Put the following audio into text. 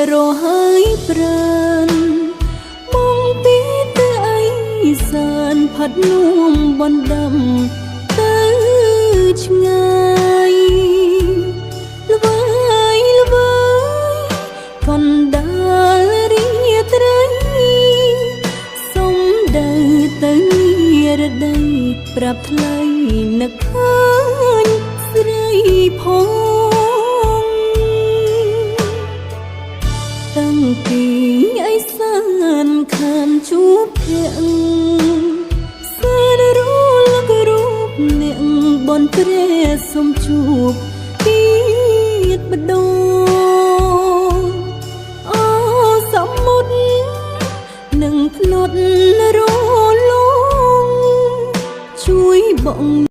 រហើយប្រានបងពីទៅអីសានផាត់នួមបណ្ដាំទៅឆ្ងាយល្វើយល្វើយកណ្ដាលរាត្រីសុំដៅទៅរដីប្រាប់ថ្លៃនឹកឃើញស្រីផងតាំងពីអីសានខានជួបភ័ក្រសែនរលករូបអ្នកបនព្រះសុំជួបទៀតម្ដងអូសមុទ្រនឹងភ្នត់រលងជួយបង